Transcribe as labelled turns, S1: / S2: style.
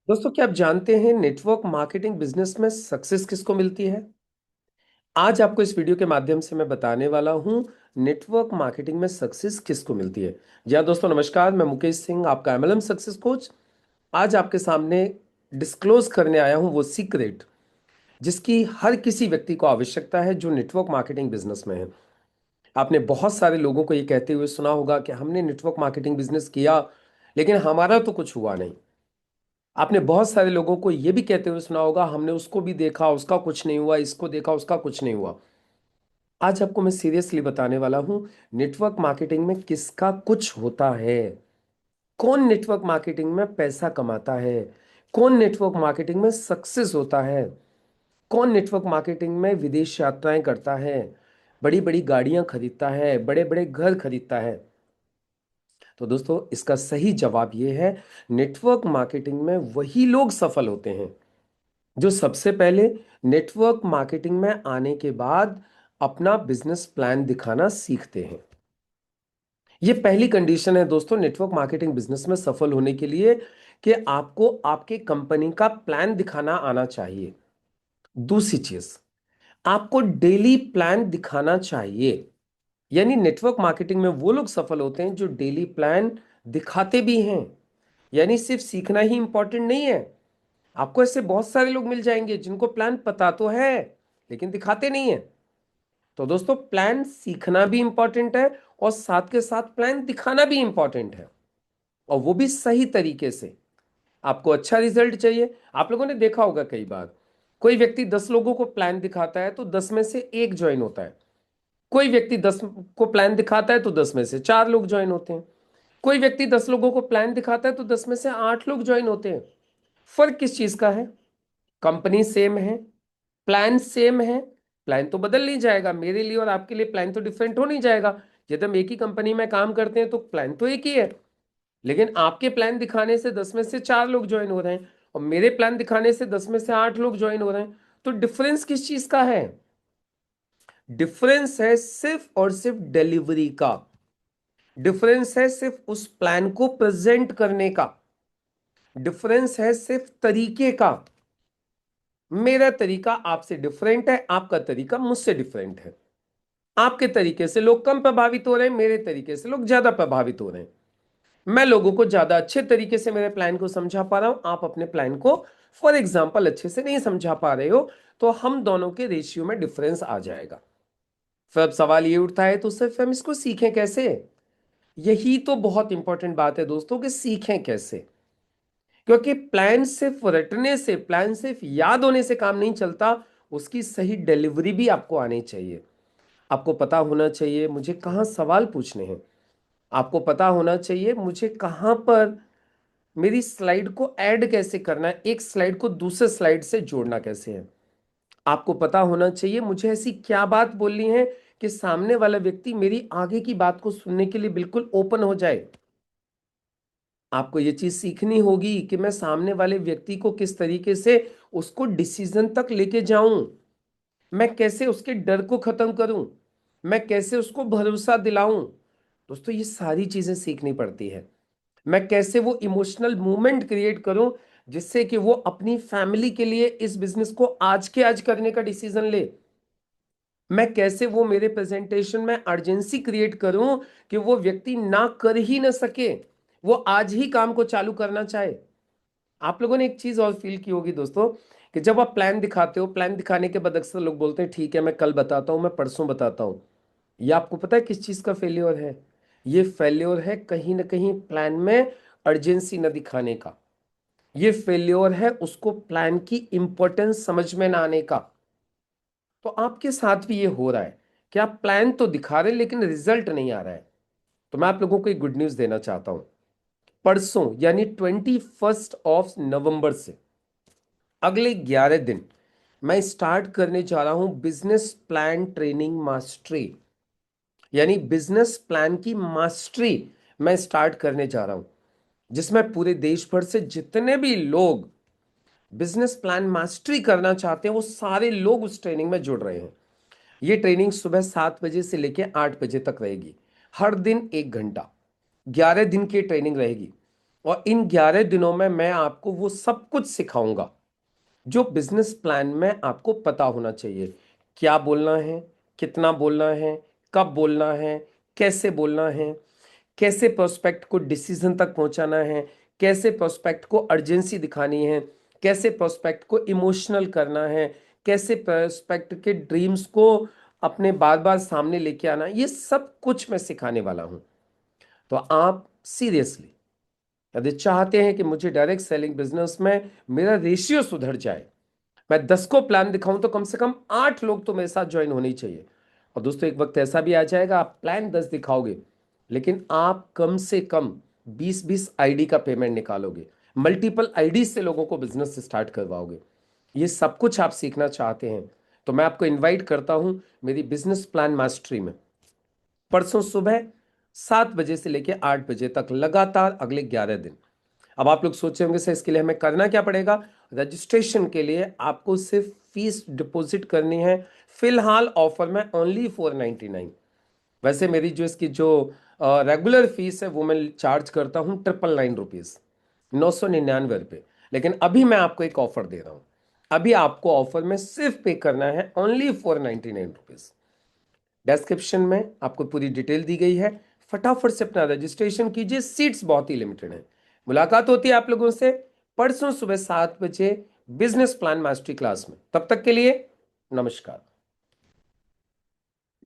S1: दोस्तों, क्या आप जानते हैं नेटवर्क मार्केटिंग बिजनेस में सक्सेस किसको मिलती है? आज आपको इस वीडियो के माध्यम से मैं बताने वाला हूं नेटवर्क मार्केटिंग में सक्सेस किसको मिलती है। जी हाँ दोस्तों, नमस्कार। मैं मुकेश सिंह, आपका एमएलएम सक्सेस कोच। आज आपके सामने डिस्क्लोज करने आया हूं वो सीक्रेट जिसकी हर किसी व्यक्ति को आवश्यकता है जो नेटवर्क मार्केटिंग बिजनेस में है। आपने बहुत सारे लोगों को ये कहते हुए सुना होगा कि हमने नेटवर्क मार्केटिंग बिजनेस किया लेकिन हमारा तो कुछ हुआ नहीं। आपने बहुत सारे लोगों को यह भी कहते हुए सुना होगा हमने उसको भी देखा, उसका कुछ नहीं हुआ, इसको देखा, उसका कुछ नहीं हुआ। आज आपको मैं सीरियसली बताने वाला हूं नेटवर्क मार्केटिंग में किसका कुछ होता है। कौन नेटवर्क मार्केटिंग में पैसा कमाता है, कौन नेटवर्क मार्केटिंग में सक्सेस होता है, कौन नेटवर्क मार्केटिंग में विदेश यात्राएं करता है, बड़ी बड़ी गाड़ियां खरीदता है, बड़े बड़े घर खरीदता है। तो दोस्तों, इसका सही जवाब यह है, नेटवर्क मार्केटिंग में वही लोग सफल होते हैं जो सबसे पहले नेटवर्क मार्केटिंग में आने के बाद अपना बिजनेस प्लान दिखाना सीखते हैं। यह पहली कंडीशन है दोस्तों नेटवर्क मार्केटिंग बिजनेस में सफल होने के लिए कि आपको आपके कंपनी का प्लान दिखाना आना चाहिए। दूसरी चीज, आपको डेली प्लान दिखाना चाहिए। यानी नेटवर्क मार्केटिंग में वो लोग सफल होते हैं जो डेली प्लान दिखाते भी हैं। यानी सिर्फ सीखना ही इंपॉर्टेंट नहीं है। आपको ऐसे बहुत सारे लोग मिल जाएंगे जिनको प्लान पता तो है लेकिन दिखाते नहीं है। तो दोस्तों, प्लान सीखना भी इंपॉर्टेंट है और साथ के साथ प्लान दिखाना भी इंपॉर्टेंट है, और वो भी सही तरीके से। आपको अच्छा रिजल्ट चाहिए। आप लोगों ने देखा होगा कई बार कोई व्यक्ति 10 लोगों को प्लान दिखाता है तो 10 में से 1 ज्वाइन होता है। कोई व्यक्ति 10 को प्लान दिखाता है तो 10 में से 4 लोग ज्वाइन होते हैं। कोई व्यक्ति 10 लोगों को प्लान दिखाता है तो 10 में से 8 लोग ज्वाइन होते हैं। फर्क किस चीज का है? कंपनी सेम है, प्लान सेम है। प्लान तो बदल नहीं जाएगा, मेरे लिए और आपके लिए प्लान तो डिफरेंट हो नहीं जाएगा। यदि हम एक ही कंपनी में काम करते हैं तो प्लान तो एक ही है। लेकिन आपके प्लान दिखाने से 10 में से 4 लोग ज्वाइन हो रहे हैं और मेरे प्लान दिखाने से 10 में से 8 लोग ज्वाइन हो रहे हैं। तो डिफरेंस किस चीज का है? डिफरेंस है सिर्फ और सिर्फ डिलीवरी का। डिफरेंस है सिर्फ उस प्लान को प्रेजेंट करने का। डिफरेंस है सिर्फ तरीके का। मेरा तरीका आपसे डिफरेंट है, आपका तरीका मुझसे डिफरेंट है। आपके तरीके से लोग कम प्रभावित हो रहे हैं, मेरे तरीके से लोग ज्यादा प्रभावित हो रहे हैं। मैं लोगों को ज्यादा अच्छे तरीके से मेरे प्लान को समझा पा रहा हूं, आप अपने प्लान को फॉर एग्जाम्पल अच्छे से नहीं समझा पा रहे हो। तो हम दोनों के रेशियो में डिफरेंस आ जाएगा। फिर अब सवाल ये उठता है तो सिर्फ हम इसको सीखें कैसे? यही तो बहुत इंपॉर्टेंट बात है दोस्तों कि सीखें कैसे। क्योंकि प्लान सिर्फ रटने से, प्लान सिर्फ याद होने से काम नहीं चलता। उसकी सही डिलीवरी भी आपको आनी चाहिए। आपको पता होना चाहिए मुझे कहाँ सवाल पूछने हैं। आपको पता होना चाहिए मुझे कहाँ पर मेरी स्लाइड को ऐड कैसे करना है, एक स्लाइड को दूसरे स्लाइड से जोड़ना कैसे है। आपको पता होना चाहिए मुझे ऐसी क्या बात बोलनी है कि सामने वाला व्यक्ति मेरी आगे की बात को सुनने के लिए बिल्कुल ओपन हो जाए। आपको ये चीज सीखनी होगी कि मैं सामने वाले व्यक्ति को किस तरीके से उसको डिसीजन तक लेके जाऊं। मैं कैसे उसके डर को खत्म करूं, मैं कैसे उसको भरोसा दिलाऊं। दोस्तों, ये सारी चीजें सीखनी पड़ती है। मैं कैसे वो इमोशनल मूवमेंट क्रिएट करूं जिससे कि वो अपनी फैमिली के लिए इस बिजनेस को आज के आज करने का डिसीजन ले। मैं कैसे वो मेरे प्रेजेंटेशन में अर्जेंसी क्रिएट करूं कि वो व्यक्ति ना कर ही ना सके, वो आज ही काम को चालू करना चाहे। आप लोगों ने एक चीज और फील की होगी दोस्तों कि जब आप प्लान दिखाते हो, प्लान दिखाने के बाद अक्सर लोग बोलते हैं ठीक है मैं कल बताता हूं, मैं परसों बताता हूं। ये आपको पता है किस चीज का फेल्योर है? ये फेल्योर है कहीं ना कहीं प्लान में अर्जेंसी न दिखाने का। ये फेल्योर है उसको प्लान की इंपॉर्टेंस समझ में ना आने का। तो आपके साथ भी ये हो रहा है कि आप प्लान तो दिखा रहे हैं लेकिन रिजल्ट नहीं आ रहा है। तो मैं आप लोगों को एक गुड न्यूज देना चाहता हूं। परसों यानी 21 नवंबर से अगले 11 दिन मैं स्टार्ट करने जा रहा हूं बिजनेस प्लान ट्रेनिंग मास्टरी। यानी बिजनेस प्लान की मास्टरी मैं स्टार्ट करने जा रहा हूं, जिसमें पूरे देश भर से जितने भी लोग बिजनेस प्लान मास्टरी करना चाहते हैं वो सारे लोग उस ट्रेनिंग में जुड़ रहे हैं। ये ट्रेनिंग सुबह 7 बजे से लेकर 8 बजे तक रहेगी। हर दिन 1 घंटा, 11 दिन की ट्रेनिंग रहेगी। और इन 11 दिनों में मैं आपको वो सब कुछ सिखाऊंगा जो बिजनेस प्लान में आपको पता होना चाहिए। क्या बोलना है, कितना बोलना है, कब बोलना है, कैसे बोलना है, कैसे प्रोस्पेक्ट को डिसीजन तक पहुंचाना है, कैसे प्रोस्पेक्ट को अर्जेंसी दिखानी है, कैसे प्रोस्पेक्ट को इमोशनल करना है, कैसे प्रोस्पेक्ट के ड्रीम्स को अपने बार बार सामने लेके आना, ये सब कुछ मैं सिखाने वाला हूं। तो आप सीरियसली यदि चाहते हैं कि मुझे डायरेक्ट सेलिंग बिजनेस में मेरा रेशियो सुधर जाए, मैं 10 को प्लान दिखाऊं, तो कम से कम 8 लोग तो मेरे साथ ज्वाइन होने ही चाहिए। और दोस्तों, एक वक्त ऐसा भी आ जाएगा आप प्लान 10 दिखाओगे, लेकिन आप कम से कम 20-20 आईडी का पेमेंट निकालोगे, मल्टीपल आईडी से लोगों को बिजनेस स्टार्ट करवाओगे। ये सब कुछ आप सीखना चाहते हैं तो मैं आपको इनवाइट करता हूं मेरी बिजनेस प्लान मास्टरी में। परसों सुबह 7 बजे से लेकर 8 बजे तक लगातार अगले 11 दिन। अब आप लोग सोचे होंगे सर इसके लिए हमें करना क्या पड़ेगा। रजिस्ट्रेशन के लिए आपको सिर्फ फीस डिपॉजिट करनी है। फिलहाल ऑफर में ओनली 499। वैसे मेरी जो इसकी जो रेगुलर फीस है वो मैं चार्ज करता हूँ 999 रुपीज़, 999 रुपये। लेकिन अभी मैं आपको एक ऑफर दे रहा हूँ। अभी आपको ऑफर में सिर्फ पे करना है ओनली 499 रुपीज़। डिस्क्रिप्शन में आपको पूरी डिटेल दी गई है। फटाफट से अपना रजिस्ट्रेशन कीजिए, सीट्स बहुत ही लिमिटेड है। मुलाकात होती है आप लोगों से परसों सुबह 7 बजे बिजनेस प्लान मास्टरी क्लास में। तब तक के लिए नमस्कार।